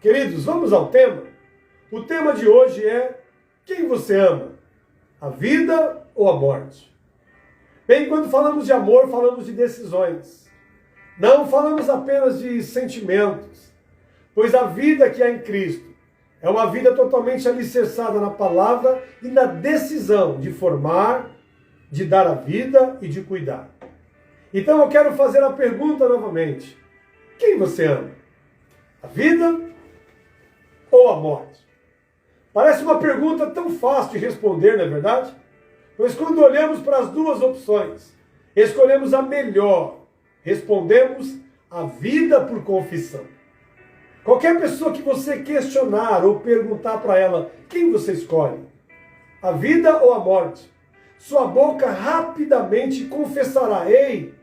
Queridos, vamos ao tema? O tema de hoje é: quem você ama? A vida ou a morte? Bem, quando falamos de amor, falamos de decisões. Não falamos apenas de sentimentos, pois a vida que há em Cristo é uma vida totalmente alicerçada na palavra e na decisão de formar, de dar a vida e de cuidar. Então eu quero fazer a pergunta novamente: quem você ama? A vida ou a morte? Parece uma pergunta tão fácil de responder, não é verdade? Pois quando olhamos para as duas opções, escolhemos a melhor, respondemos a vida por confissão. Qualquer pessoa que você questionar ou perguntar para ela quem você escolhe, a vida ou a morte, sua boca rapidamente confessará: ei,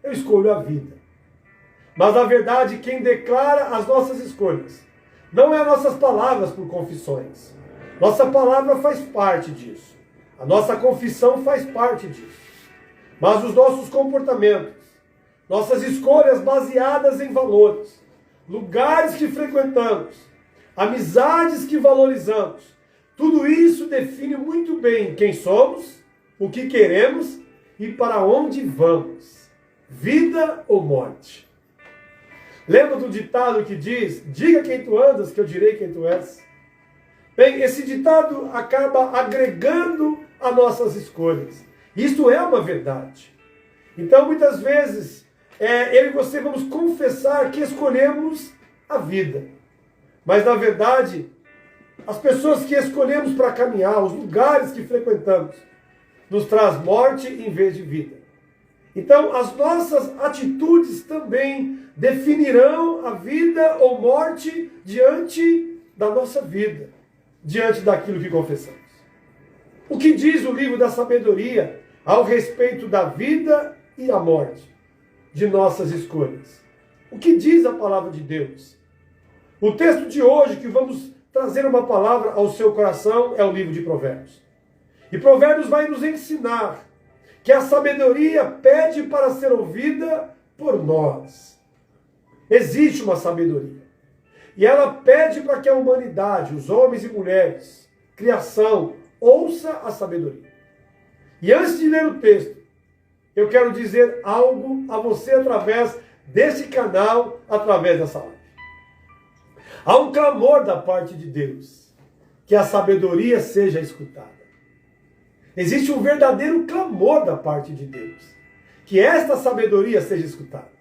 eu escolho a vida. Mas na verdade quem declara as nossas escolhas não é as nossas palavras por confissões. Nossa palavra faz parte disso. A nossa confissão faz parte disso. Mas os nossos comportamentos, nossas escolhas baseadas em valores, lugares que frequentamos, amizades que valorizamos, tudo isso define muito bem quem somos, o que queremos e para onde vamos. Vida ou morte? Lembra do ditado que diz: diga quem tu andas, que eu direi quem tu és? Bem, esse ditado acaba agregando a nossas escolhas. Isto é uma verdade. Então, muitas vezes, eu e você vamos confessar que escolhemos a vida. Mas, na verdade, as pessoas que escolhemos para caminhar, os lugares que frequentamos, nos traz morte em vez de vida. Então, as nossas atitudes também definirão a vida ou morte diante da nossa vida, diante daquilo que confessamos. O que diz o livro da sabedoria ao respeito da vida e a morte de nossas escolhas? O que diz a palavra de Deus? O texto de hoje que vamos trazer uma palavra ao seu coração é o livro de Provérbios. E Provérbios vai nos ensinar que a sabedoria pede para ser ouvida por nós. Existe uma sabedoria. E ela pede para que a humanidade, os homens e mulheres, criação, ouça a sabedoria. E antes de ler o texto, eu quero dizer algo a você através desse canal, através dessa live. Há um clamor da parte de Deus, que a sabedoria seja escutada. Existe um verdadeiro clamor da parte de Deus, que esta sabedoria seja escutada.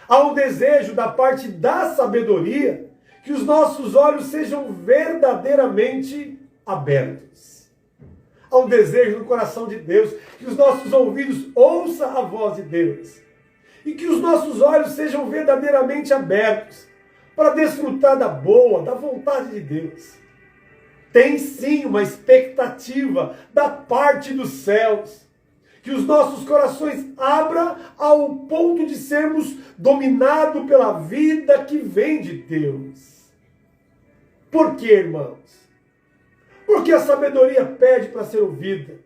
Há um desejo da parte da sabedoria que os nossos olhos sejam verdadeiramente abertos. Há um desejo no coração de Deus que os nossos ouvidos ouçam a voz de Deus e que os nossos olhos sejam verdadeiramente abertos para desfrutar da boa, da vontade de Deus. Tem sim uma expectativa da parte dos céus, que os nossos corações abram ao ponto de sermos dominados pela vida que vem de Deus. Por quê, irmãos? Porque a sabedoria pede para ser ouvida.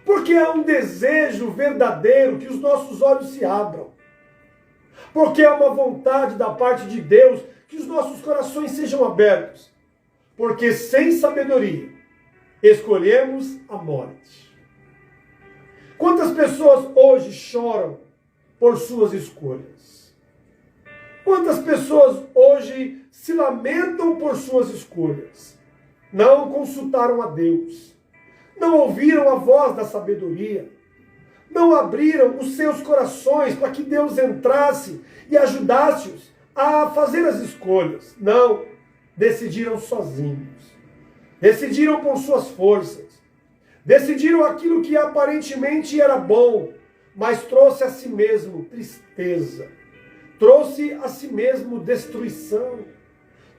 Porque há um desejo verdadeiro que os nossos olhos se abram. Porque há uma vontade da parte de Deus que os nossos corações sejam abertos. Porque sem sabedoria, escolhemos a morte. Quantas pessoas hoje choram por suas escolhas? Quantas pessoas hoje se lamentam por suas escolhas? Não consultaram a Deus. Não ouviram a voz da sabedoria. Não abriram os seus corações para que Deus entrasse e ajudasse-os a fazer as escolhas. Não. Decidiram sozinhos, decidiram com suas forças, decidiram aquilo que aparentemente era bom, mas trouxe a si mesmo tristeza, trouxe a si mesmo destruição,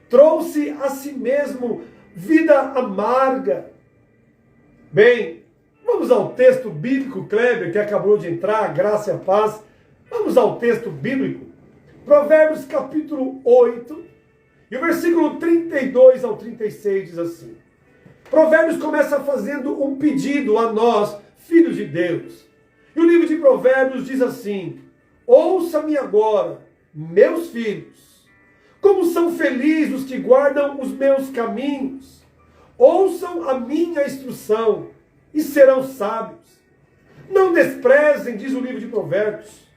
trouxe a si mesmo vida amarga. Bem, vamos ao texto bíblico, Kleber, que acabou de entrar, graça e a paz. Vamos ao texto bíblico, Provérbios capítulo 8, e o versículo 32 ao 36 diz assim. Provérbios começa fazendo um pedido a nós, filhos de Deus. E o livro de Provérbios diz assim: ouça-me agora, meus filhos, Como são felizes os que guardam os meus caminhos. Ouçam a minha instrução e serão sábios. Não desprezem, diz o livro de Provérbios.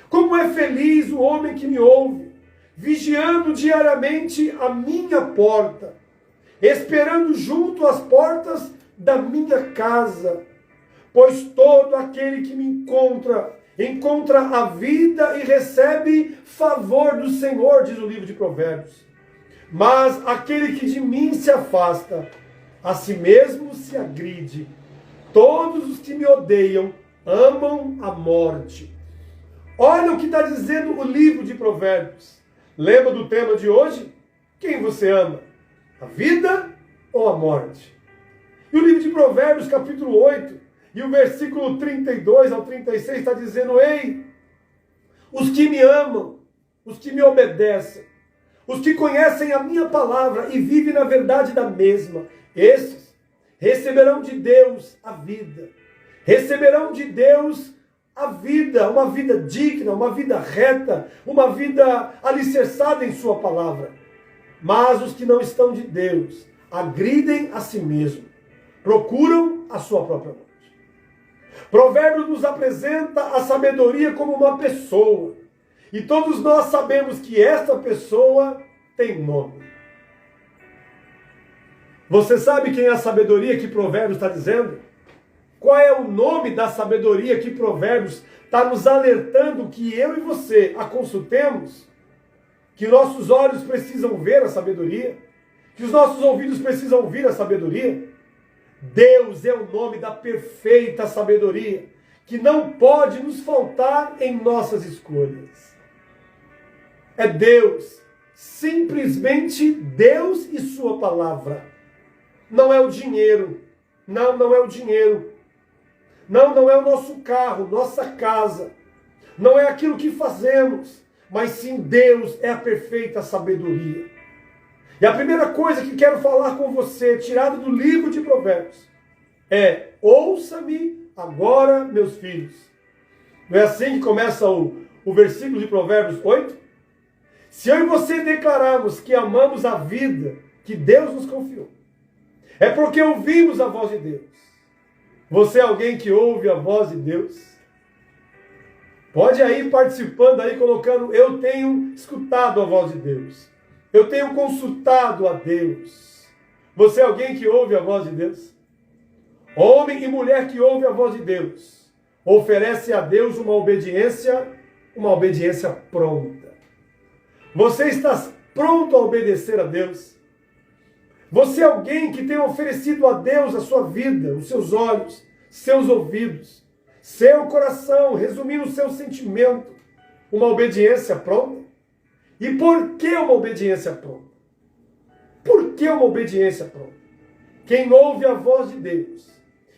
Como é feliz o homem que me ouve, vigiando diariamente a minha porta, esperando junto às portas da minha casa. Pois todo aquele que me encontra a vida e recebe favor do Senhor, diz o livro de Provérbios. Mas aquele que de mim se afasta, a si mesmo se agride. Todos os que me odeiam amam a morte. Olha o que está dizendo o livro de Provérbios. Lembra do tema de hoje? Quem você ama? A vida ou a morte? E o livro de Provérbios, capítulo 8, e o versículo 32 ao 36 está dizendo: ei, os que me amam, os que me obedecem, os que conhecem a minha palavra e vivem na verdade da mesma, esses receberão de Deus a vida. Receberão de Deus a vida, uma vida digna, uma vida reta, uma vida alicerçada em sua palavra. Mas os que não estão de Deus agridem a si mesmo, procuram a sua própria morte. Provérbios nos apresenta a sabedoria como uma pessoa. E todos nós sabemos que esta pessoa tem nome. Você sabe quem é a sabedoria que Provérbios está dizendo? Qual é o nome da sabedoria que Provérbios está nos alertando que eu e você a consultemos? Que nossos olhos precisam ver a sabedoria? Que os nossos ouvidos precisam ouvir a sabedoria? Deus é o nome da perfeita sabedoria, que não pode nos faltar em nossas escolhas. É Deus, simplesmente Deus e sua palavra. Não é o dinheiro, não é o dinheiro. Não é o nosso carro, nossa casa. Não é aquilo que fazemos, mas sim Deus é a perfeita sabedoria. E a primeira coisa que quero falar com você, tirada do livro de Provérbios, é: ouça-me agora, meus filhos. Não é assim que começa o versículo de Provérbios 8? Se eu e você declararmos que amamos a vida que Deus nos confiou, é porque ouvimos a voz de Deus. Você é alguém que ouve a voz de Deus? Pode ir participando, colocando: eu tenho escutado a voz de Deus. Eu tenho consultado a Deus. Você é alguém que ouve a voz de Deus? Homem e mulher que ouve a voz de Deus, oferece a Deus uma obediência pronta. Você está pronto a obedecer a Deus? Você é alguém que tem oferecido a Deus a sua vida, os seus olhos, seus ouvidos, seu coração, resumindo o seu sentimento, uma obediência pronta? E por que uma obediência pronta? Por que uma obediência pronta? Quem ouve a voz de Deus,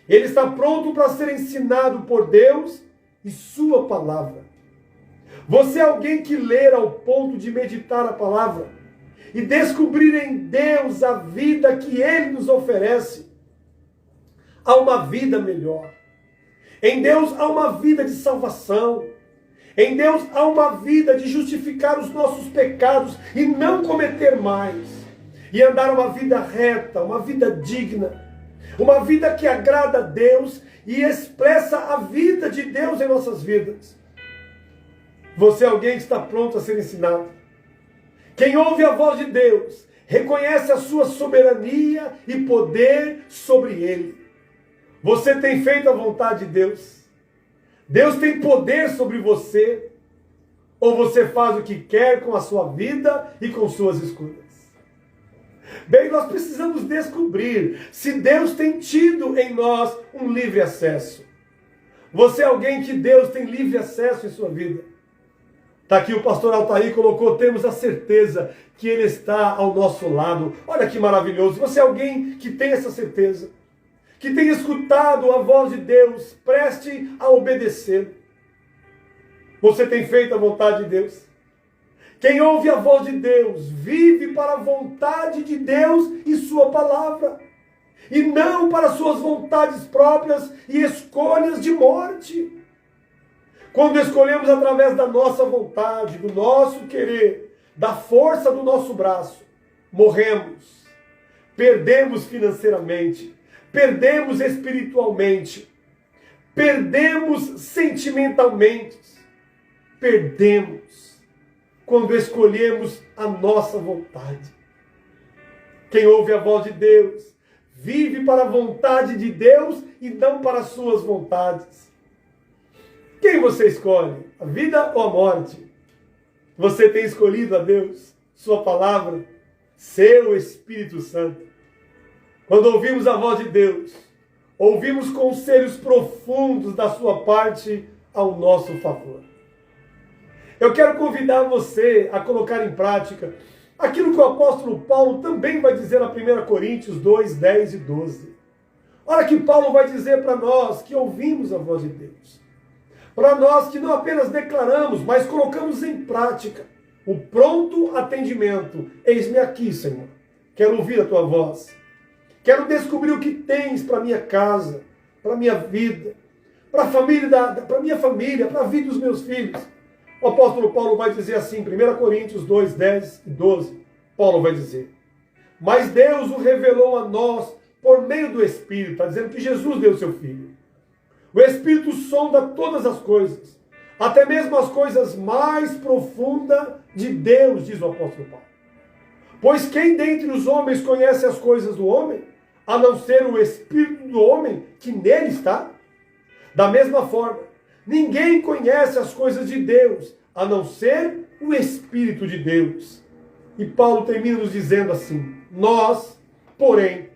ele está pronto para ser ensinado por Deus e sua palavra. Você é alguém que lê ao ponto de meditar a palavra e descobrir em Deus a vida que Ele nos oferece. Há uma vida melhor. Em Deus há uma vida de salvação. Em Deus há uma vida de justificar os nossos pecados e não cometer mais. E andar uma vida reta, uma vida digna. Uma vida que agrada a Deus e expressa a vida de Deus em nossas vidas. Você é alguém que está pronto a ser ensinado. Quem ouve a voz de Deus, reconhece a sua soberania e poder sobre ele. Você tem feito a vontade de Deus? Deus tem poder sobre você? Ou você faz o que quer com a sua vida e com suas escolhas? Bem, nós precisamos descobrir se Deus tem tido em nós um livre acesso. Você é alguém que Deus tem livre acesso em sua vida? Está aqui o pastor Altair colocou: temos a certeza que Ele está ao nosso lado. Olha que maravilhoso. Você é alguém que tem essa certeza, que tem escutado a voz de Deus, preste a obedecer. Você tem feito a vontade de Deus? Quem ouve a voz de Deus, vive para a vontade de Deus e sua palavra, e não para suas vontades próprias e escolhas de morte. Quando escolhemos através da nossa vontade, do nosso querer, da força do nosso braço, morremos, perdemos financeiramente, perdemos espiritualmente, perdemos sentimentalmente, perdemos quando escolhemos a nossa vontade. Quem ouve a voz de Deus vive para a vontade de Deus e não para as suas vontades. Quem você escolhe? A vida ou a morte? Você tem escolhido a Deus, sua palavra, seu Espírito Santo. Quando ouvimos a voz de Deus, ouvimos conselhos profundos da sua parte ao nosso favor. Eu quero convidar você a colocar em prática aquilo que o apóstolo Paulo também vai dizer na 1 Coríntios 2, 10 e 12. Olha que Paulo vai dizer para nós que ouvimos a voz de Deus. Para nós que não apenas declaramos, mas colocamos em prática o pronto atendimento. Eis-me aqui, Senhor. Quero ouvir a tua voz. Quero descobrir o que tens para minha casa, para minha vida, para minha família, para a vida dos meus filhos. O apóstolo Paulo vai dizer assim, 1 Coríntios 2, 10 e 12. Paulo vai dizer: mas Deus o revelou a nós por meio do Espírito. Está dizendo que Jesus deu o seu Filho. O Espírito sonda todas as coisas, até mesmo as coisas mais profundas de Deus, diz o apóstolo Paulo. Pois quem dentre os homens conhece as coisas do homem, a não ser o Espírito do homem que nele está? Da mesma forma, ninguém conhece as coisas de Deus, a não ser o Espírito de Deus. E Paulo termina nos dizendo assim: nós, porém,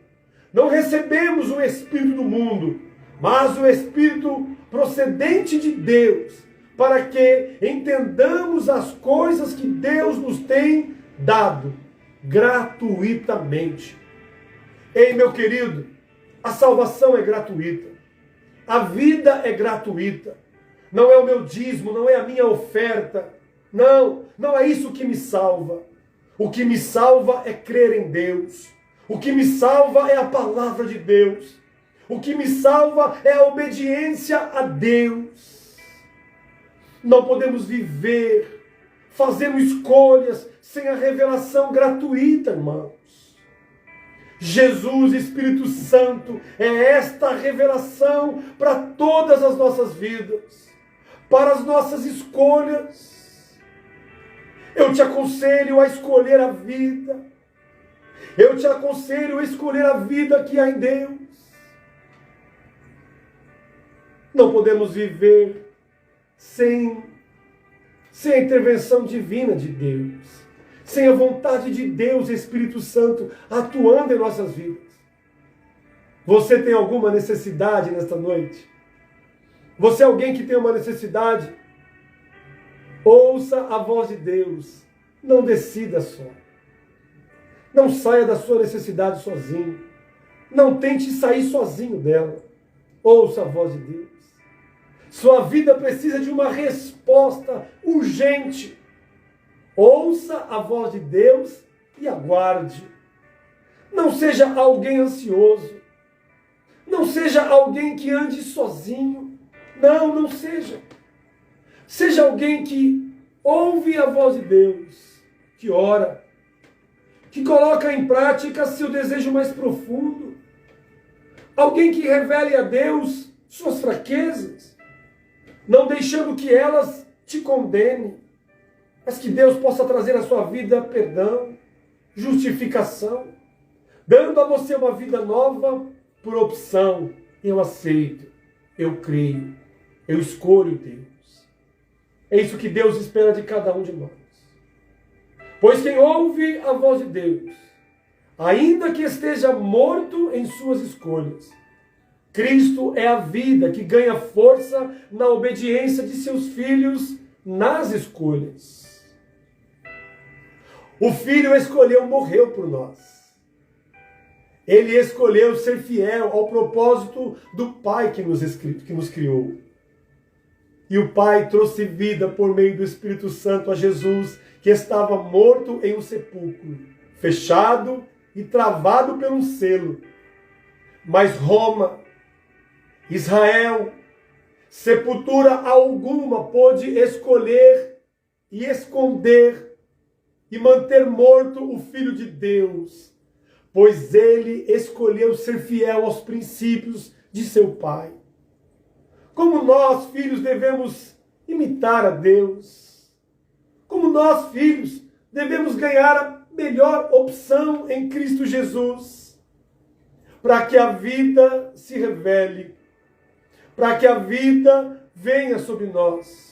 não recebemos o Espírito do mundo, mas o Espírito procedente de Deus, para que entendamos as coisas que Deus nos tem dado gratuitamente. Ei, meu querido, a salvação é gratuita. A vida é gratuita. Não é o meu dízimo, não é a minha oferta. Não é isso que me salva. O que me salva é crer em Deus. O que me salva é a palavra de Deus. O que me salva é a obediência a Deus. Não podemos viver fazendo escolhas sem a revelação gratuita, irmãos. Jesus, Espírito Santo, é esta revelação para todas as nossas vidas, para as nossas escolhas. Eu te aconselho a escolher a vida. Eu te aconselho a escolher a vida que há em Deus. Não podemos viver sem a intervenção divina de Deus, sem a vontade de Deus, Espírito Santo, atuando em nossas vidas. Você tem alguma necessidade nesta noite? Você é alguém que tem uma necessidade? Ouça a voz de Deus. Não decida só. Não saia da sua necessidade sozinho. Não tente sair sozinho dela. Ouça a voz de Deus. Sua vida precisa de uma resposta urgente. Ouça a voz de Deus e aguarde. Não seja alguém ansioso. Não seja alguém que ande sozinho. Não seja. Seja alguém que ouve a voz de Deus, que ora, que coloca em prática seu desejo mais profundo. Alguém que revele a Deus suas fraquezas, não deixando que elas te condenem, mas que Deus possa trazer à sua vida perdão, justificação, dando a você uma vida nova por opção. Eu aceito, eu creio, eu escolho Deus. É isso que Deus espera de cada um de nós. Pois quem ouve a voz de Deus, ainda que esteja morto em suas escolhas, Cristo é a vida que ganha força na obediência de seus filhos nas escolhas. O Filho escolheu, morreu por nós. Ele escolheu ser fiel ao propósito do Pai que nos criou. E o Pai trouxe vida por meio do Espírito Santo a Jesus, que estava morto em um sepulcro, fechado e travado por um selo. Mas Roma, Israel, sepultura alguma pôde escolher e esconder e manter morto o Filho de Deus, pois ele escolheu ser fiel aos princípios de seu Pai. Como nós, filhos, devemos imitar a Deus. Como nós, filhos, devemos ganhar a melhor opção em Cristo Jesus, para que a vida se revele, para que a vida venha sobre nós.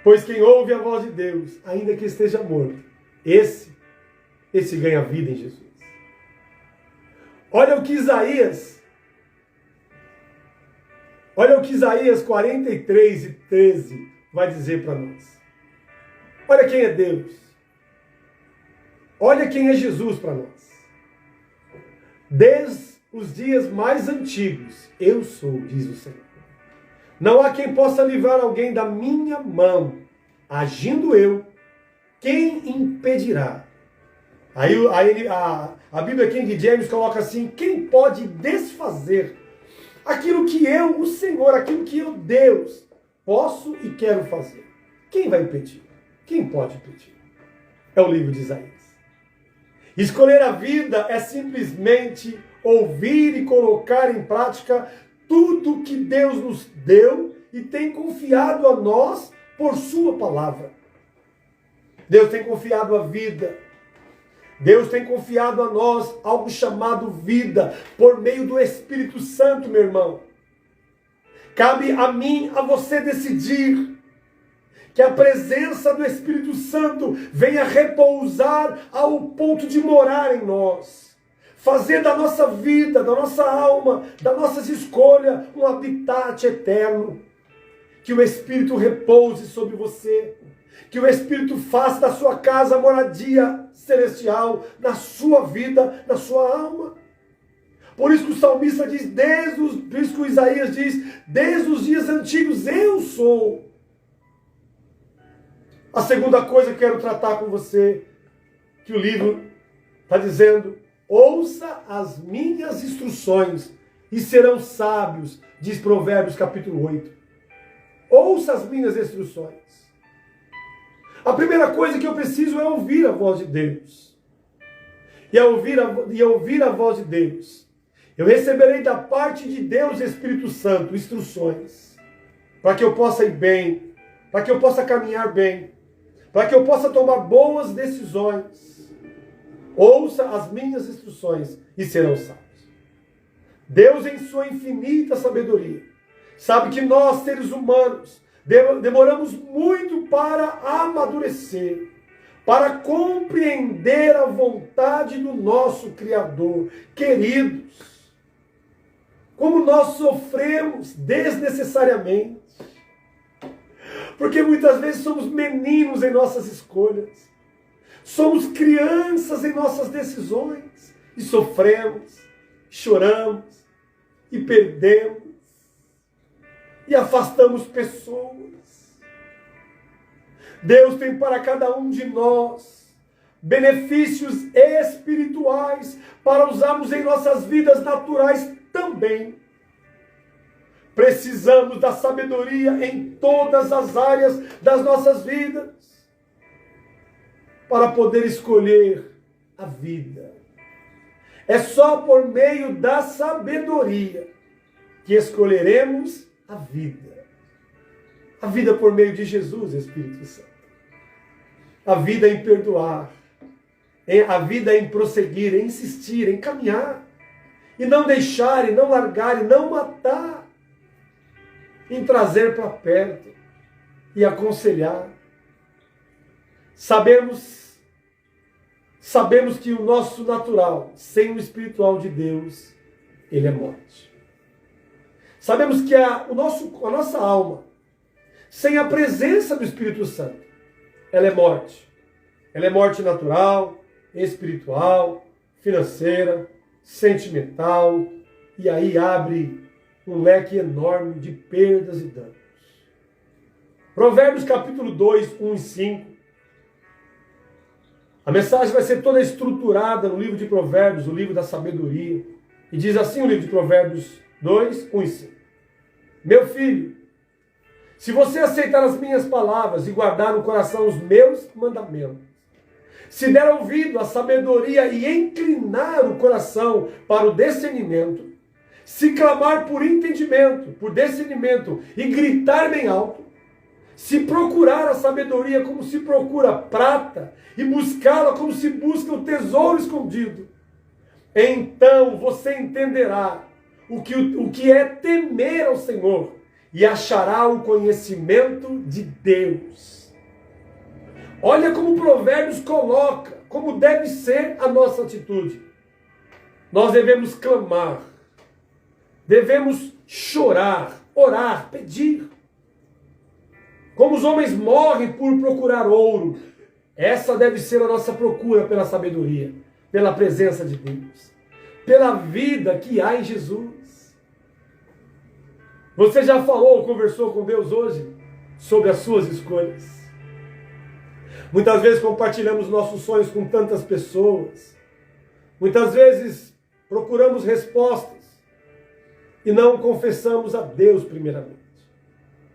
Pois quem ouve a voz de Deus, ainda que esteja morto, esse ganha vida em Jesus. Olha o que Isaías 43:13 vai dizer para nós. Olha quem é Deus. Olha quem é Jesus para nós. Desde os dias mais antigos, eu sou, diz o Senhor. Não há quem possa livrar alguém da minha mão. Agindo eu, quem impedirá? Aí a Bíblia King James coloca assim: quem pode desfazer aquilo que eu, o Senhor, aquilo que eu, Deus, posso e quero fazer? Quem vai impedir? Quem pode impedir? É o livro de Isaías. Escolher a vida é simplesmente ouvir e colocar em prática tudo que Deus nos deu e tem confiado a nós por sua palavra. Deus tem confiado a vida. Deus tem confiado a nós algo chamado vida, por meio do Espírito Santo, meu irmão. Cabe a mim, a você decidir que a presença do Espírito Santo venha repousar ao ponto de morar em nós. Fazer da nossa vida, da nossa alma, das nossas escolhas, um habitat eterno. Que o Espírito repouse sobre você. Que o Espírito faça da sua casa moradia celestial, na sua vida, na sua alma. Por isso que o salmista diz, por isso que o Isaías diz, desde os dias antigos eu sou. A segunda coisa que quero tratar com você, que o livro está dizendo: ouça as minhas instruções e serão sábios, diz Provérbios capítulo 8. Ouça as minhas instruções. A primeira coisa que eu preciso é ouvir a voz de Deus. E ao ouvir a voz de Deus, eu receberei da parte de Deus, Espírito Santo, instruções, para que eu possa ir bem, para que eu possa caminhar bem, para que eu possa tomar boas decisões. Ouça as minhas instruções e serão sábios. Deus, em sua infinita sabedoria, sabe que nós, seres humanos, demoramos muito para amadurecer, para compreender a vontade do nosso Criador. Queridos, como nós sofremos desnecessariamente, porque muitas vezes somos meninos em nossas escolhas, somos crianças em nossas decisões, e sofremos, choramos, e perdemos, e afastamos pessoas. Deus tem para cada um de nós benefícios espirituais para usarmos em nossas vidas naturais também. Precisamos da sabedoria em todas as áreas das nossas vidas para poder escolher a vida. É só por meio da sabedoria que escolheremos a vida. A vida por meio de Jesus, Espírito Santo. A vida em perdoar. A vida em prosseguir, em insistir, em caminhar. E não deixar, e não largar, e não matar. Em trazer para perto e aconselhar. Sabemos que o nosso natural, sem o espiritual de Deus, ele é morte. Sabemos que a nossa alma, sem a presença do Espírito Santo, ela é morte. Ela é morte natural, espiritual, financeira, sentimental, e aí abre um leque enorme de perdas e danos. Provérbios capítulo 2, 1 e 5. A mensagem vai ser toda estruturada no livro de Provérbios, o livro da sabedoria. E diz assim o livro de Provérbios 2, 1 e 5. Meu filho, se você aceitar as minhas palavras e guardar no coração os meus mandamentos, se der ouvido à sabedoria e inclinar o coração para o discernimento, se clamar por entendimento, por discernimento e gritar bem alto, se procurar a sabedoria como se procura prata e buscá-la como se busca o tesouro escondido, então você entenderá o que é temer ao Senhor e achará o conhecimento de Deus. Olha como Provérbios coloca, como deve ser a nossa atitude. Nós devemos clamar, devemos chorar, orar, pedir. Como os homens morrem por procurar ouro, essa deve ser a nossa procura pela sabedoria, pela presença de Deus, pela vida que há em Jesus. Você já falou, conversou com Deus hoje sobre as suas escolhas? Muitas vezes compartilhamos nossos sonhos com tantas pessoas. Muitas vezes procuramos respostas e não confessamos a Deus primeiramente.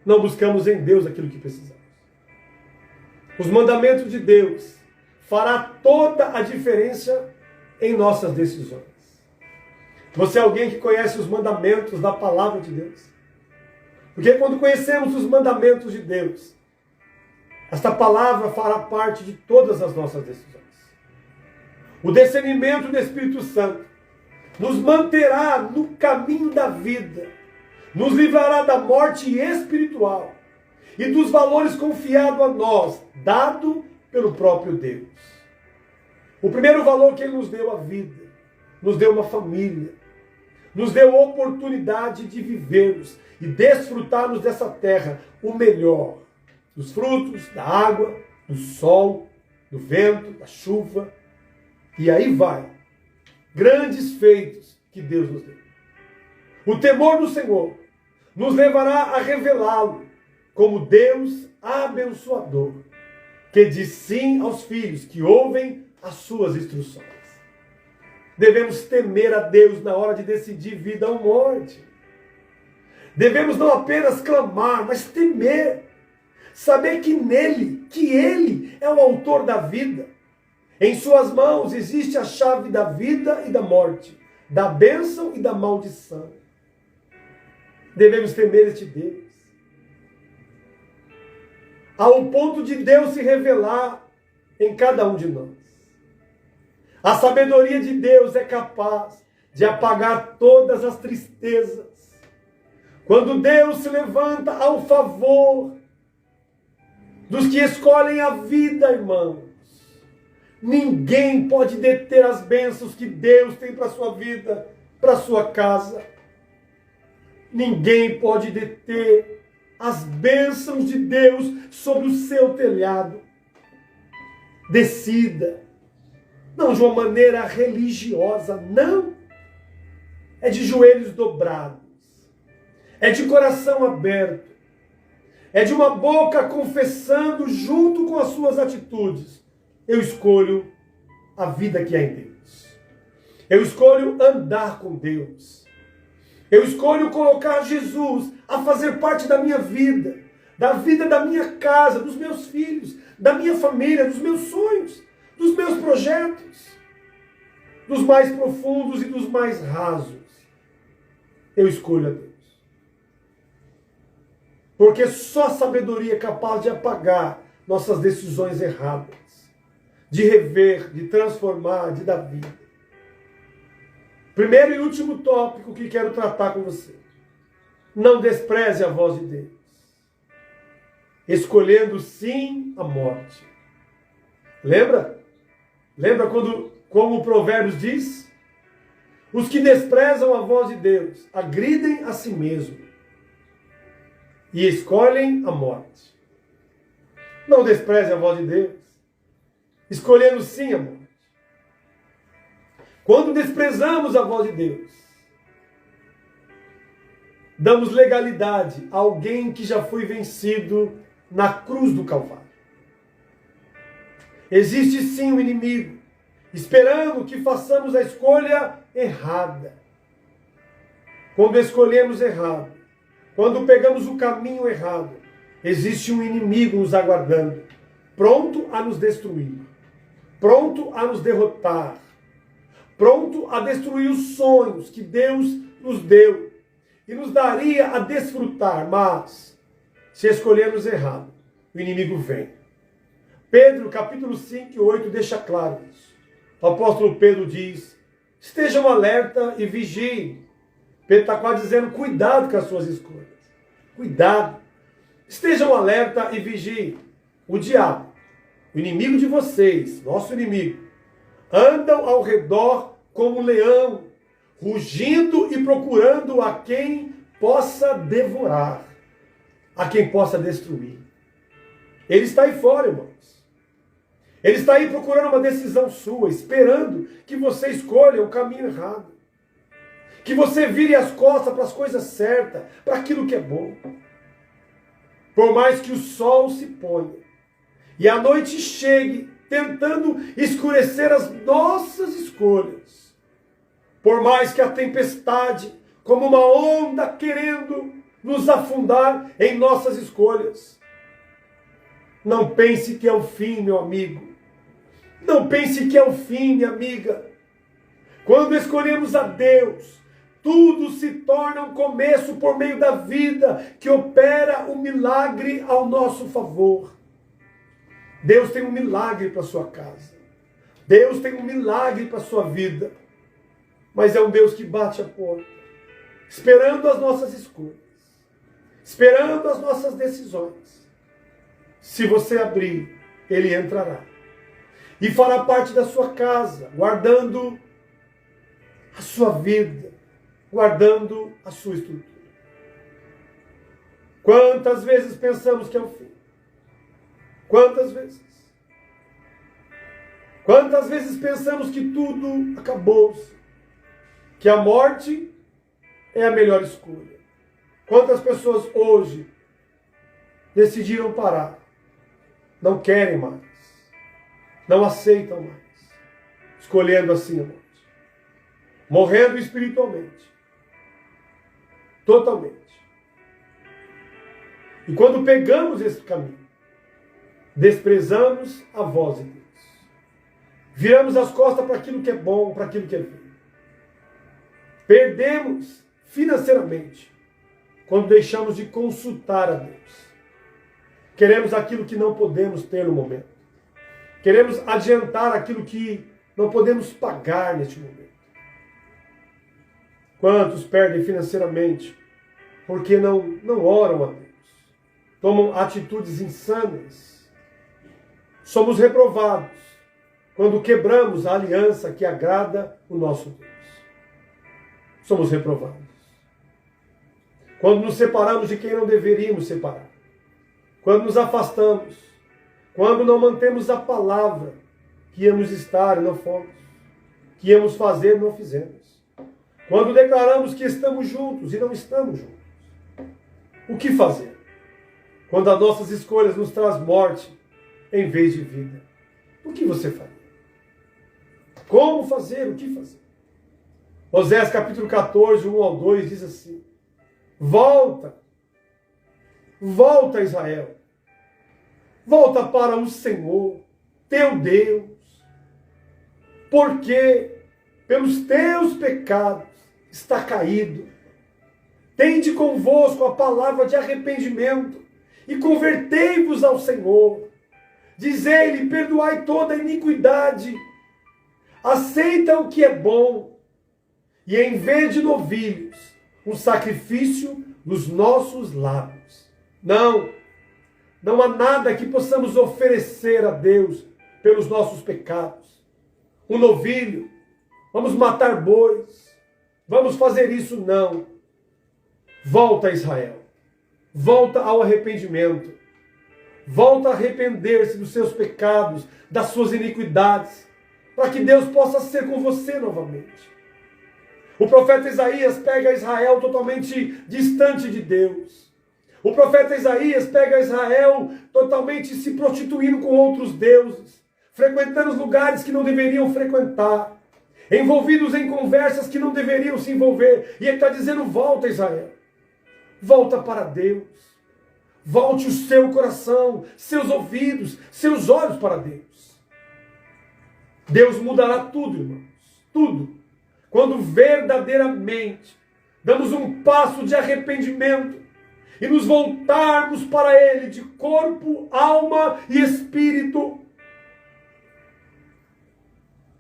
Não buscamos em Deus aquilo que precisamos. Os mandamentos de Deus fará toda a diferença em nossas decisões. Você é alguém que conhece os mandamentos da palavra de Deus? Porque quando conhecemos os mandamentos de Deus, esta palavra fará parte de todas as nossas decisões. O discernimento do Espírito Santo nos manterá no caminho da vida, nos livrará da morte espiritual e dos valores confiados a nós, dado pelo próprio Deus. O primeiro valor que Ele nos deu, a vida, nos deu uma família, nos deu a oportunidade de vivermos e desfrutarmos dessa terra o melhor, dos frutos, da água, do sol, do vento, da chuva, e aí vai. Grandes feitos que Deus nos deu. O temor do Senhor nos levará a revelá-lo como Deus abençoador, que diz sim aos filhos que ouvem as suas instruções. Devemos temer a Deus na hora de decidir vida ou morte. Devemos não apenas clamar, mas temer. Saber que nele, que Ele é o autor da vida. Em suas mãos existe a chave da vida e da morte, da bênção e da maldição. Devemos temer este Deus, ao ponto de Deus se revelar em cada um de nós. A sabedoria de Deus é capaz de apagar todas as tristezas. Quando Deus se levanta ao favor dos que escolhem a vida, irmãos, ninguém pode deter as bênçãos que Deus tem para a sua vida, para a sua casa. Ninguém pode deter as bênçãos de Deus sobre o seu telhado. Decida. Não de uma maneira religiosa, não. É de joelhos dobrados. É de coração aberto. É de uma boca confessando junto com as suas atitudes. Eu escolho a vida que há em Deus. Eu escolho andar com Deus. Eu escolho colocar Jesus a fazer parte da minha vida, da vida da minha casa, dos meus filhos, da minha família, dos meus sonhos, dos meus projetos, dos mais profundos e dos mais rasos. Eu escolho a Deus. Porque só a sabedoria é capaz de apagar nossas decisões erradas, de rever, de transformar, de dar vida. Primeiro e último tópico que quero tratar com você. Não despreze a voz de Deus, escolhendo sim a morte. Lembra? Lembra como o Provérbios diz? Os que desprezam a voz de Deus agridem a si mesmos e escolhem a morte. Não despreze a voz de Deus, escolhendo sim a morte. Quando desprezamos a voz de Deus, damos legalidade a alguém que já foi vencido na cruz do Calvário. Existe sim um inimigo, esperando que façamos a escolha errada. Quando escolhemos errado, quando pegamos o caminho errado, existe um inimigo nos aguardando, pronto a nos destruir, pronto a nos derrotar, pronto a destruir os sonhos que Deus nos deu e nos daria a desfrutar, mas se escolhermos errado, o inimigo vem. Pedro, capítulo 5 e 8, deixa claro isso. O apóstolo Pedro diz: estejam alerta e vigiem. Pedro está quase dizendo: cuidado com as suas escolhas. Cuidado. Estejam alerta e vigiem. O diabo, o inimigo de vocês, nosso inimigo, andam ao redor como um leão, rugindo e procurando a quem possa devorar, a quem possa destruir. Ele está aí fora, irmãos. Ele está aí procurando uma decisão sua, esperando que você escolha o caminho errado. Que você vire as costas para as coisas certas, para aquilo que é bom. Por mais que o sol se ponha e a noite chegue, tentando escurecer as nossas escolhas. Por mais que a tempestade, como uma onda querendo nos afundar em nossas escolhas. Não pense que é o fim, meu amigo. Não pense que é o fim, minha amiga. Quando escolhemos a Deus, tudo se torna um começo por meio da vida que opera o milagre ao nosso favor. Deus tem um milagre para a sua casa. Deus tem um milagre para a sua vida. Mas é um Deus que bate a porta, esperando as nossas escolhas, esperando as nossas decisões. Se você abrir, Ele entrará e fará parte da sua casa, guardando a sua vida, guardando a sua estrutura. Quantas vezes pensamos que é o fim? Quantas vezes? Quantas vezes pensamos que tudo acabou-se? Que a morte é a melhor escolha? Quantas pessoas hoje decidiram parar? Não querem mais. Não aceitam mais. Escolhendo assim a morte. Morrendo espiritualmente. Totalmente. E quando pegamos esse caminho, desprezamos a voz de Deus. Viramos as costas para aquilo que é bom, para aquilo que é bom. Perdemos financeiramente quando deixamos de consultar a Deus. Queremos aquilo que não podemos ter no momento. Queremos adiantar aquilo que não podemos pagar neste momento. Quantos perdem financeiramente porque não oram a Deus? Tomam atitudes insanas. Somos reprovados quando quebramos a aliança que agrada o nosso Deus. Somos reprovados. Quando nos separamos de quem não deveríamos separar. Quando nos afastamos. Quando não mantemos a palavra que íamos estar e não fomos. Que íamos fazer e não fizemos. Quando declaramos que estamos juntos e não estamos juntos. O que fazer? Quando as nossas escolhas nos traz morte em vez de vida. O que você faria? Como fazer? O que fazer? Osés capítulo 14, 1 ao 2 diz assim: volta, volta Israel, volta para o Senhor, teu Deus, porque pelos teus pecados está caído. Tende convosco a palavra de arrependimento e convertei-vos ao Senhor. Dizei-lhe, perdoai toda a iniquidade, aceita o que é bom, e em vez de novilhos, um sacrifício dos nossos lábios. Não há nada que possamos oferecer a Deus pelos nossos pecados. Um novilho, vamos matar bois, vamos fazer isso, não. Volta a Israel, volta ao arrependimento, volta a arrepender-se dos seus pecados, das suas iniquidades, para que Deus possa ser com você novamente. O profeta Isaías pega Israel totalmente distante de Deus. O profeta Isaías pega Israel totalmente se prostituindo com outros deuses, frequentando os lugares que não deveriam frequentar, envolvidos em conversas que não deveriam se envolver. E ele está dizendo, volta Israel, volta para Deus, Volte o seu coração, seus ouvidos, seus olhos para Deus. Deus mudará tudo, irmãos. Tudo. Quando verdadeiramente damos um passo de arrependimento e nos voltarmos para Ele de corpo, alma e espírito,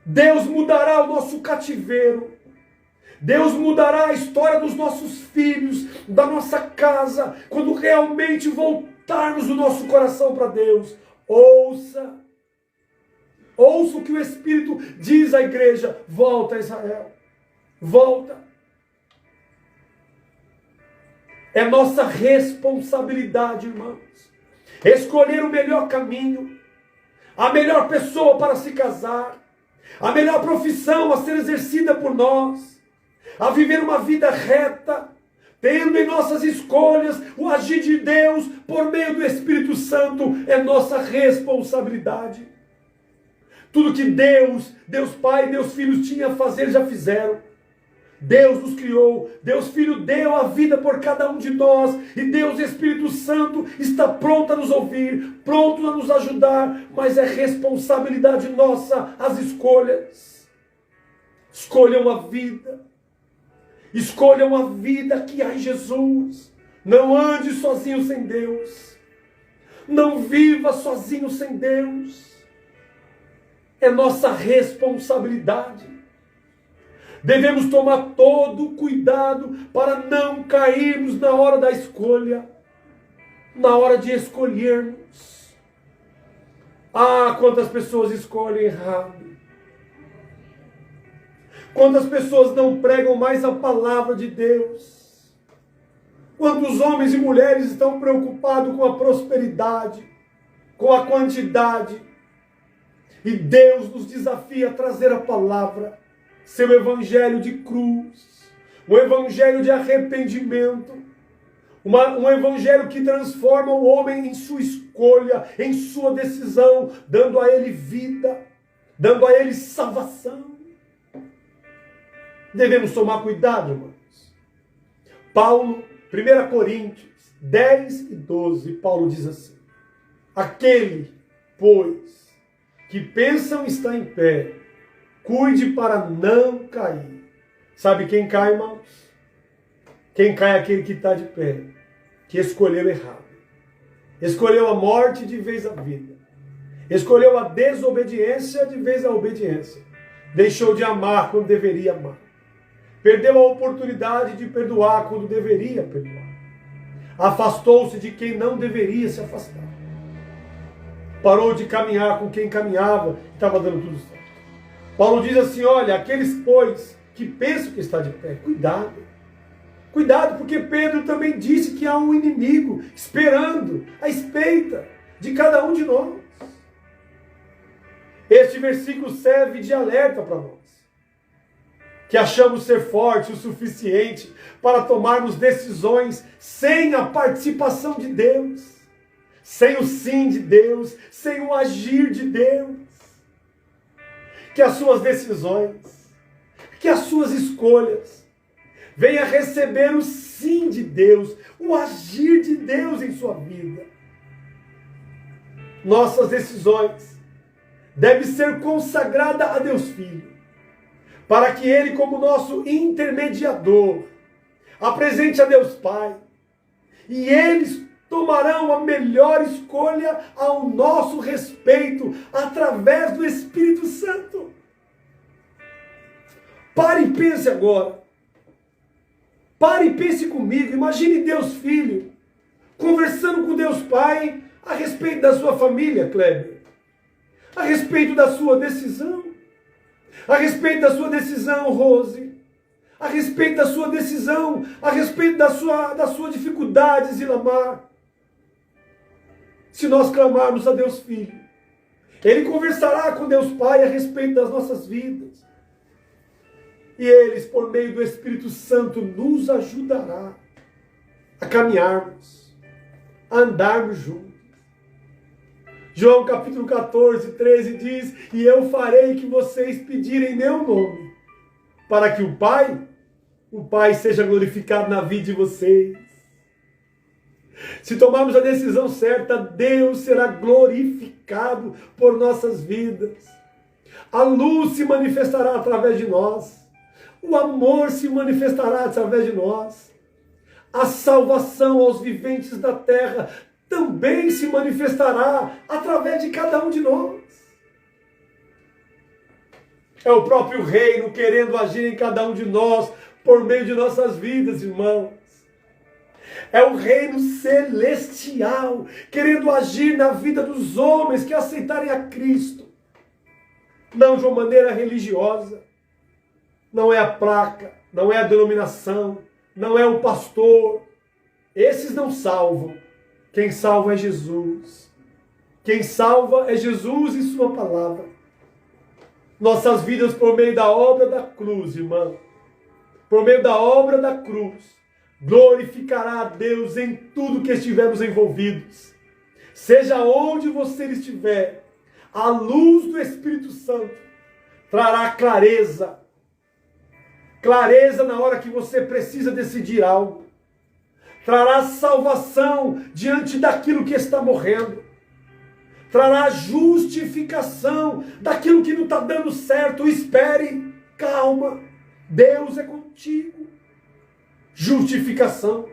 Deus mudará o nosso cativeiro. Deus mudará a história dos nossos filhos, da nossa casa, quando realmente voltarmos o nosso coração para Deus. Ouça o que o Espírito diz à igreja: volta, Israel, volta. É nossa responsabilidade, irmãos, escolher o melhor caminho, a melhor pessoa para se casar, a melhor profissão a ser exercida por nós, a viver uma vida reta, tendo em nossas escolhas o agir de Deus por meio do Espírito Santo. É nossa responsabilidade. Tudo que Deus Pai e Deus Filho tinha a fazer, já fizeram. Deus nos criou, Deus Filho deu a vida por cada um de nós, e Deus Espírito Santo está pronto a nos ouvir, pronto a nos ajudar, mas é responsabilidade nossa as escolhas. Escolham a vida. Escolham a vida que há em Jesus. Não ande sozinho sem Deus. Não viva sozinho sem Deus. É nossa responsabilidade. Devemos tomar todo o cuidado para não cairmos na hora da escolha. Na hora de escolhermos. Ah, quantas pessoas escolhem errado. Quantas pessoas não pregam mais a palavra de Deus. Quantos homens e mulheres estão preocupados com a prosperidade, com a quantidade. E Deus nos desafia a trazer a palavra, seu evangelho de cruz, um evangelho de arrependimento, um evangelho que transforma o homem em sua escolha, em sua decisão, dando a ele vida, dando a ele salvação. Devemos tomar cuidado, irmãos. Paulo, 1 Coríntios 10 e 12, Paulo diz assim: aquele, pois, que pensam estar em pé, cuide para não cair. Sabe quem cai, irmãos? Quem cai é aquele que está de pé, que escolheu errado. Escolheu a morte de vez a vida. Escolheu a desobediência de vez a obediência. Deixou de amar quando deveria amar. Perdeu a oportunidade de perdoar quando deveria perdoar. Afastou-se de quem não deveria se afastar. Parou de caminhar com quem caminhava e estava dando tudo certo. Paulo diz assim: olha, aqueles, pois, que pensam que está de pé, cuidado. Cuidado, porque Pedro também disse que há um inimigo esperando, à espreita de cada um de nós. Este versículo serve de alerta para nós, que achamos ser forte o suficiente para tomarmos decisões sem a participação de Deus, sem o sim de Deus, sem o agir de Deus. Que as suas decisões, que as suas escolhas venham receber o sim de Deus, o agir de Deus em sua vida. Nossas decisões devem ser consagradas a Deus Filho, para que Ele, como nosso intermediador, apresente a Deus Pai, e eles tomarão a melhor escolha ao nosso respeito, através do Espírito Santo. Pare e pense agora. Pare e pense comigo. Imagine Deus Filho conversando com Deus Pai a respeito da sua família, Kleber, a respeito da sua decisão, a respeito da sua decisão, Rose, a respeito da sua decisão, a respeito da sua dificuldade, Zilamar. Se nós clamarmos a Deus Filho, Ele conversará com Deus Pai a respeito das nossas vidas. E eles, por meio do Espírito Santo, nos ajudará a caminharmos, a andarmos juntos. João capítulo 14, 13 diz: e eu farei que vocês pedirem meu nome, para que o Pai seja glorificado na vida de vocês. Se tomarmos a decisão certa, Deus será glorificado por nossas vidas. A luz se manifestará através de nós. O amor se manifestará através de nós. A salvação aos viventes da terra também se manifestará através de cada um de nós. É o próprio reino querendo agir em cada um de nós por meio de nossas vidas, irmãos. É o reino celestial querendo agir na vida dos homens que aceitarem a Cristo. Não de uma maneira religiosa. Não é a placa, não é a denominação, não é o pastor. Esses não salvam. Quem salva é Jesus. Quem salva é Jesus e sua palavra. Nossas vidas por meio da obra da cruz, irmão. Por meio da obra da cruz. Glorificará a Deus em tudo que estivermos envolvidos. Seja onde você estiver, a luz do Espírito Santo trará clareza. Clareza na hora que você precisa decidir algo. Trará salvação diante daquilo que está morrendo. Trará justificação daquilo que não está dando certo. Espere, calma, Deus é contigo. Justificação.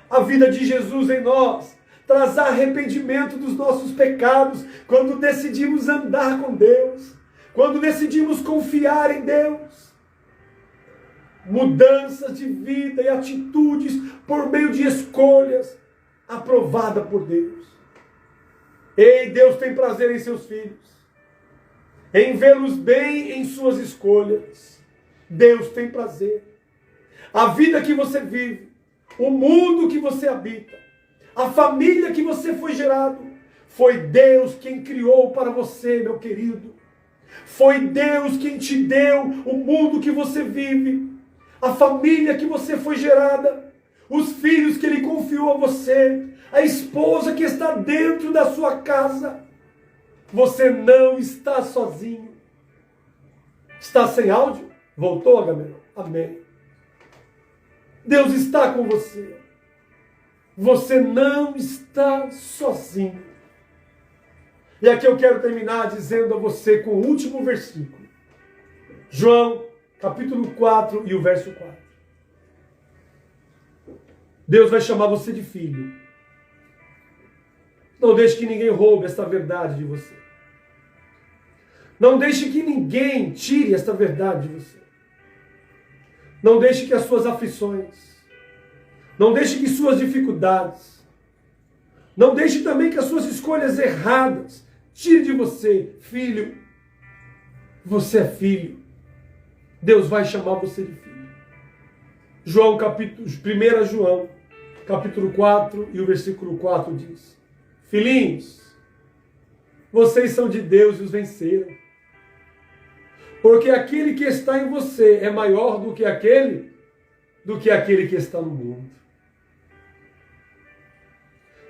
A vida de Jesus em nós traz arrependimento dos nossos pecados quando decidimos andar com Deus, quando decidimos confiar em Deus. Mudanças de vida e atitudes por meio de escolhas aprovadas por Deus. Ei, Deus tem prazer em seus filhos, em vê-los bem em suas escolhas. Deus tem prazer. A vida que você vive, o mundo que você habita, a família que você foi gerado, foi Deus quem criou para você, meu querido. Foi Deus quem te deu o mundo que você vive, a família que você foi gerada, os filhos que Ele confiou a você, a esposa que está dentro da sua casa. Você não está sozinho. Está sem áudio? Voltou, Agamenon? Amém. Deus está com você. Você não está sozinho. E aqui eu quero terminar dizendo a você com o último versículo. João, capítulo 4 e o verso 4. Deus vai chamar você de filho. Não deixe que ninguém roube esta verdade de você. Não deixe que ninguém tire esta verdade de você. Não deixe que as suas aflições, não deixe que suas dificuldades, não deixe também que as suas escolhas erradas tire de você, filho. Você é filho. Deus vai chamar você de filho. João, 1 João, capítulo 4 e o versículo 4 diz: Filhinhos, vocês são de Deus e os venceram. Porque aquele que está em você é maior do que aquele que está no mundo.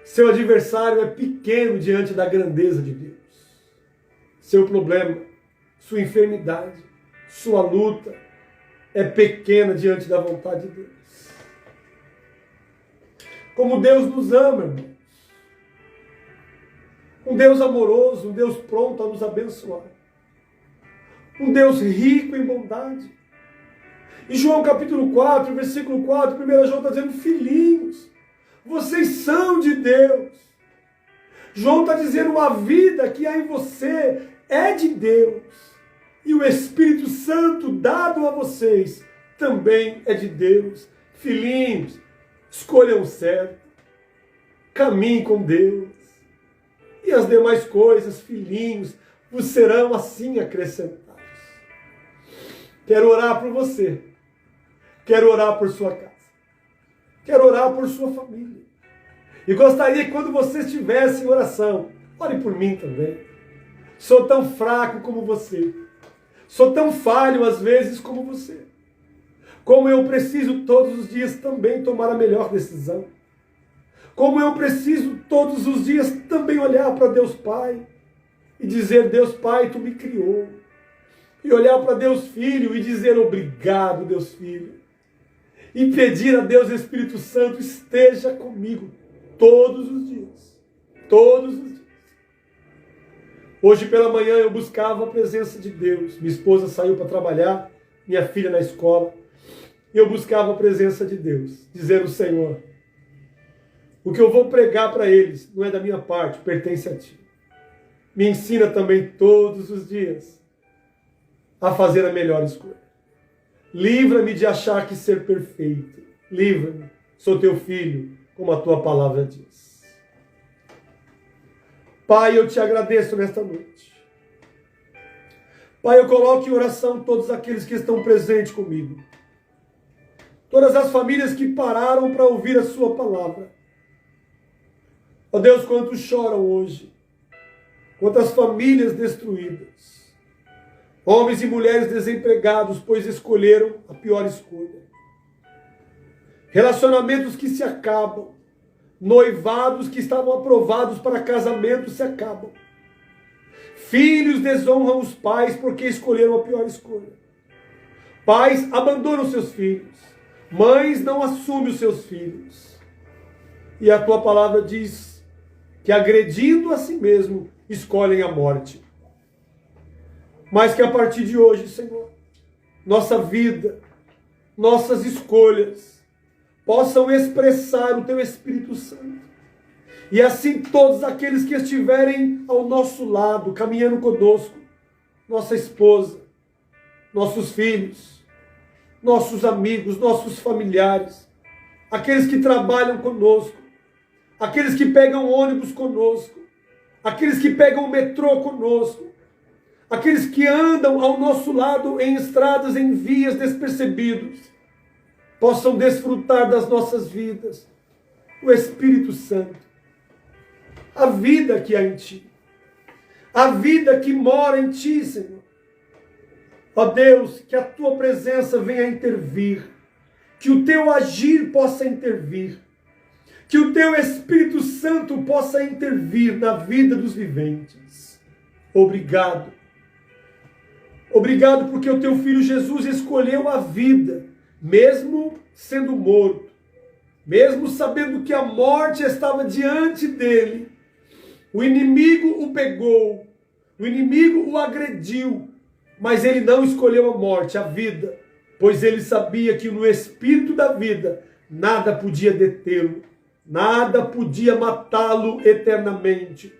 Seu adversário é pequeno diante da grandeza de Deus. Seu problema, sua enfermidade, sua luta é pequena diante da vontade de Deus. Como Deus nos ama, irmãos. Um Deus amoroso, um Deus pronto a nos abençoar. Um Deus rico em bondade. Em João capítulo 4, versículo 4, 1 João está dizendo: filhinhos, vocês são de Deus. João está dizendo: a vida que há em você é de Deus. E o Espírito Santo dado a vocês também é de Deus. Filhinhos, escolham certo. Caminhem com Deus. E as demais coisas, filhinhos, vos serão assim acrescentadas. Quero orar por você. Quero orar por sua casa. Quero orar por sua família. E gostaria que quando você estivesse em oração, ore por mim também. Sou tão fraco como você. Sou tão falho às vezes como você. Como eu preciso todos os dias também tomar a melhor decisão. Como eu preciso todos os dias também olhar para Deus Pai e dizer: Deus Pai, Tu me criou. E olhar para Deus Filho e dizer: obrigado, Deus Filho. e pedir a Deus Espírito Santo esteja comigo todos os dias. Todos os dias. Hoje pela manhã eu buscava a presença de Deus. Minha esposa saiu para trabalhar, minha filha na escola. Eu buscava a presença de Deus, dizendo: Senhor, o que eu vou pregar para eles não é da minha parte, pertence a Ti. Me ensina também todos os dias a fazer a melhor escolha. Livra-me de achar que ser perfeito. Livra-me, sou Teu filho, como a Tua palavra diz. Pai, eu Te agradeço nesta noite. Pai, eu coloco em oração todos aqueles que estão presentes comigo. Todas as famílias que pararam para ouvir a Sua palavra. Ó Deus, quantos choram hoje. Quantas famílias destruídas. Homens e mulheres desempregados, pois escolheram a pior escolha. Relacionamentos que se acabam. Noivados que estavam aprovados para casamento se acabam. Filhos desonram os pais porque escolheram a pior escolha. Pais abandonam seus filhos. Mães não assumem os seus filhos. E a Tua palavra diz que agredindo a si mesmo, escolhem a morte. Mas que a partir de hoje, Senhor, nossa vida, nossas escolhas, possam expressar o Teu Espírito Santo. E assim todos aqueles que estiverem ao nosso lado, caminhando conosco, nossa esposa, nossos filhos, nossos amigos, nossos familiares, aqueles que trabalham conosco, aqueles que pegam ônibus conosco, aqueles que pegam o metrô conosco, aqueles que andam ao nosso lado em estradas, em vias despercebidos, possam desfrutar das nossas vidas, o Espírito Santo, a vida que há em Ti, a vida que mora em Ti, Senhor. Ó Deus, que a Tua presença venha intervir, que o Teu agir possa intervir, que o Teu Espírito Santo possa intervir na vida dos viventes. Obrigado. Obrigado porque o Teu Filho Jesus escolheu a vida, mesmo sendo morto, mesmo sabendo que a morte estava diante dele. O inimigo o pegou, o inimigo o agrediu, mas ele não escolheu a morte, a vida, pois ele sabia que no Espírito da vida nada podia detê-lo, nada podia matá-lo eternamente.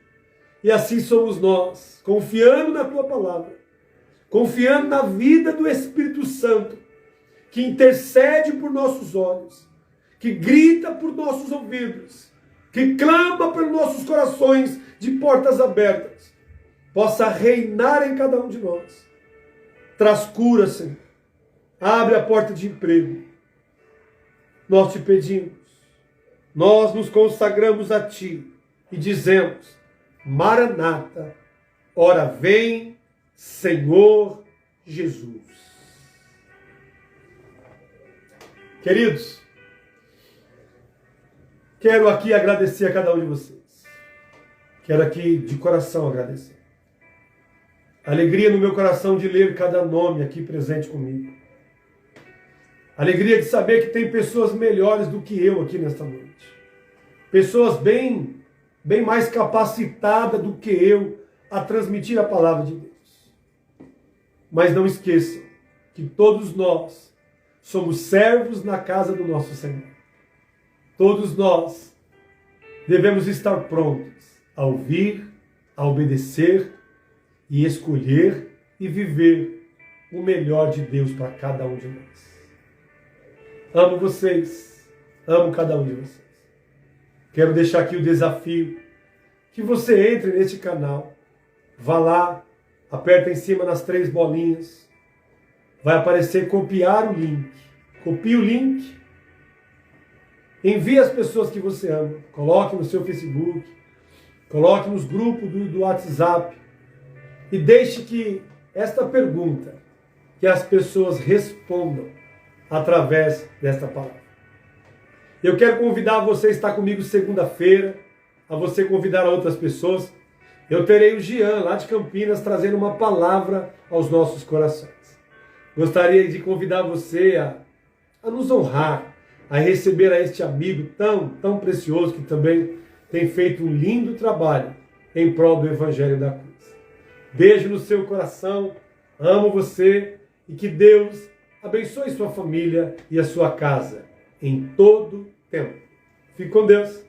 E assim somos nós, confiando na Tua palavra, confiando na vida do Espírito Santo, que intercede por nossos olhos, que grita por nossos ouvidos, que clama pelos nossos corações de portas abertas, possa reinar em cada um de nós. Traz cura, Senhor. Abre a porta de emprego. Nós Te pedimos. Nós nos consagramos a Ti e dizemos: Maranata, ora vem, Senhor Jesus. Queridos, quero aqui agradecer a cada um de vocês. Quero aqui de coração agradecer. Alegria no meu coração de ler cada nome aqui presente comigo. Alegria de saber que tem pessoas melhores do que eu aqui nesta noite. Pessoas bem mais capacitadas do que eu a transmitir a palavra de Deus. Mas não esqueçam que todos nós somos servos na casa do nosso Senhor. Todos nós devemos estar prontos a ouvir, a obedecer e escolher e viver o melhor de Deus para cada um de nós. Amo vocês, amo cada um de vocês. Quero deixar aqui o desafio que você entre neste canal, vá lá, aperta em cima nas 3 bolinhas, vai aparecer copiar o link. Copie o link, envie as pessoas que você ama, coloque no seu Facebook, coloque nos grupos do WhatsApp e deixe que esta pergunta, que as pessoas respondam através desta palavra. Eu quero convidar você a estar comigo segunda-feira, a você convidar outras pessoas. Eu terei o Jean, lá de Campinas, trazendo uma palavra aos nossos corações. Gostaria de convidar você a nos honrar, a receber a este amigo tão precioso que também tem feito um lindo trabalho em prol do Evangelho da Cruz. Beijo no seu coração, amo você e que Deus abençoe sua família e a sua casa em todo tempo. Fique com Deus.